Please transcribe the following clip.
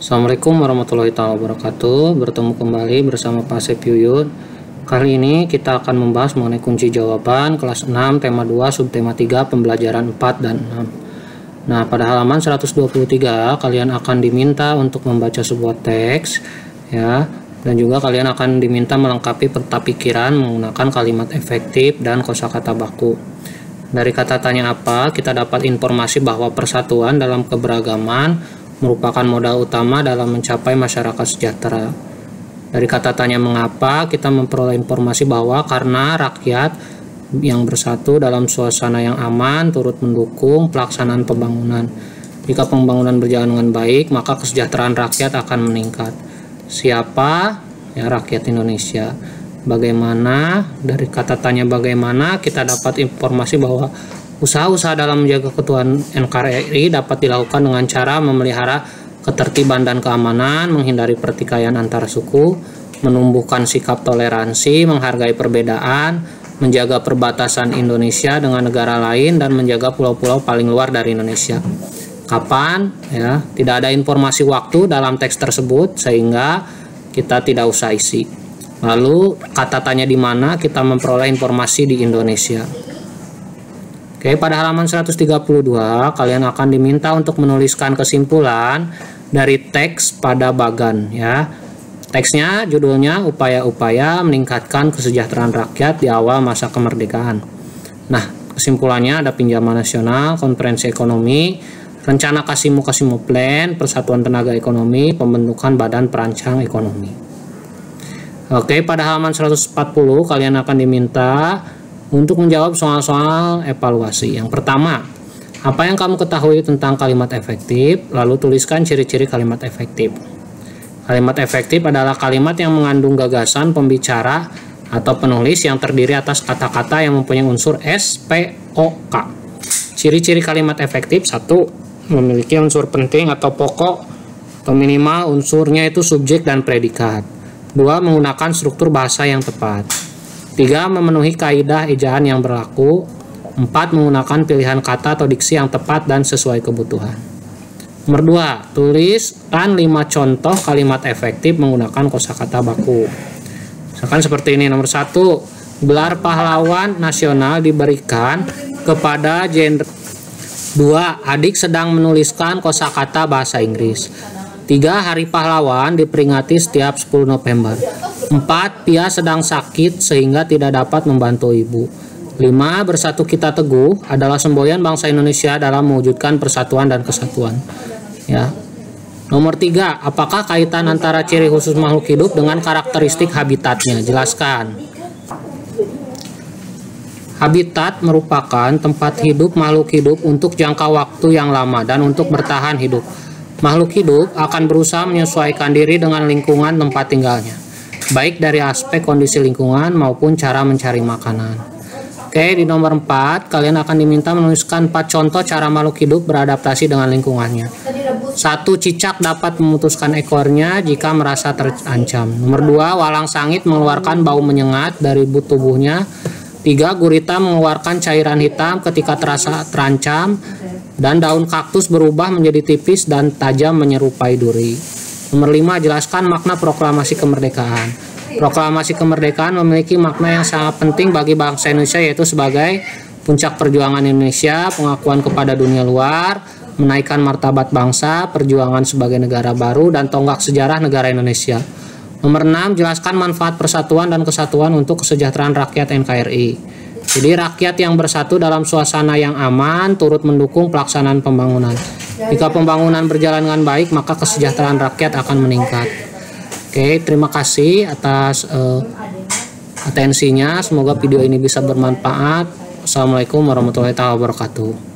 Assalamualaikum warahmatullahi wabarakatuh. Bertemu kembali bersama Pak Asep Yuyun. Kali ini kita akan membahas mengenai kunci jawaban kelas 6 tema 2 subtema 3 pembelajaran 4 dan 6. Nah, pada halaman 123 kalian akan diminta untuk membaca sebuah teks ya, dan juga kalian akan diminta melengkapi peta pikiran menggunakan kalimat efektif dan kosakata baku. Dari kata tanya apa, kita dapat informasi bahwa persatuan dalam keberagaman merupakan modal utama dalam mencapai masyarakat sejahtera. Dari kata tanya mengapa, kita memperoleh informasi bahwa karena rakyat yang bersatu dalam suasana yang aman turut mendukung pelaksanaan pembangunan. Jika pembangunan berjalan dengan baik, maka kesejahteraan rakyat akan meningkat. Siapa? Ya, rakyat Indonesia. Bagaimana? Dari kata tanya bagaimana, kita dapat informasi bahwa usaha-usaha dalam menjaga keutuhan NKRI dapat dilakukan dengan cara memelihara ketertiban dan keamanan, menghindari pertikaian antar suku, menumbuhkan sikap toleransi, menghargai perbedaan, menjaga perbatasan Indonesia dengan negara lain, dan menjaga pulau-pulau paling luar dari Indonesia. Kapan? Ya, tidak ada informasi waktu dalam teks tersebut sehingga kita tidak usah isi. Lalu kata tanya di mana, kita memperoleh informasi di Indonesia. Oke, pada halaman 132 kalian akan diminta untuk menuliskan kesimpulan dari teks pada bagan ya. Teksnya judulnya upaya-upaya meningkatkan kesejahteraan rakyat di awal masa kemerdekaan. Nah, kesimpulannya ada pinjaman nasional, konferensi ekonomi, rencana Kasimo Plan, persatuan tenaga ekonomi, pembentukan badan perancang ekonomi. Oke, pada halaman 140 kalian akan diminta untuk menjawab soal-soal evaluasi. Yang pertama, apa yang kamu ketahui tentang kalimat efektif? Lalu tuliskan ciri-ciri kalimat efektif. Kalimat efektif adalah kalimat yang mengandung gagasan pembicara atau penulis yang terdiri atas kata-kata yang mempunyai unsur S, P, O, K. Ciri-ciri kalimat efektif: 1. Memiliki unsur penting atau pokok atau minimal unsurnya itu subjek dan predikat. 2. Menggunakan struktur bahasa yang tepat. 3. Memenuhi kaidah ejaan yang berlaku. 4. Menggunakan pilihan kata atau diksi yang tepat dan sesuai kebutuhan. Nomor 2. Tuliskan 5 contoh kalimat efektif menggunakan kosakata baku. Misalkan seperti ini. Nomor 1. Gelar pahlawan nasional diberikan kepada jenderal. 2. Adik sedang menuliskan kosakata bahasa Inggris. 3. Hari pahlawan diperingati setiap 10 November. 4. Pia sedang sakit sehingga tidak dapat membantu ibu. 5. Bersatu kita teguh adalah semboyan bangsa Indonesia dalam mewujudkan persatuan dan kesatuan. Ya. Nomor 3. Apakah kaitan antara ciri khusus makhluk hidup dengan karakteristik habitatnya? Jelaskan. Habitat merupakan tempat hidup makhluk hidup untuk jangka waktu yang lama dan untuk bertahan hidup. Makhluk hidup akan berusaha menyesuaikan diri dengan lingkungan tempat tinggalnya, baik dari aspek kondisi lingkungan maupun cara mencari makanan. Oke, di nomor 4, kalian akan diminta menuliskan 4 contoh cara makhluk hidup beradaptasi dengan lingkungannya. 1. Cicak dapat memutuskan ekornya jika merasa terancam. Nomor 2, walang sangit mengeluarkan bau menyengat dari tubuhnya. 3. Gurita mengeluarkan cairan hitam ketika terasa terancam. Dan daun kaktus berubah menjadi tipis dan tajam menyerupai duri. Nomor 5, jelaskan makna proklamasi kemerdekaan. Proklamasi kemerdekaan memiliki makna yang sangat penting bagi bangsa Indonesia, yaitu sebagai puncak perjuangan Indonesia, pengakuan kepada dunia luar, menaikkan martabat bangsa, perjuangan sebagai negara baru, dan tonggak sejarah negara Indonesia. Nomor 6, jelaskan manfaat persatuan dan kesatuan untuk kesejahteraan rakyat NKRI. Jadi rakyat yang bersatu dalam suasana yang aman turut mendukung pelaksanaan pembangunan. Jika pembangunan berjalan dengan baik, maka kesejahteraan rakyat akan meningkat. Oke, terima kasih atas atensinya. Semoga video ini bisa bermanfaat. Assalamualaikum warahmatullahi wabarakatuh.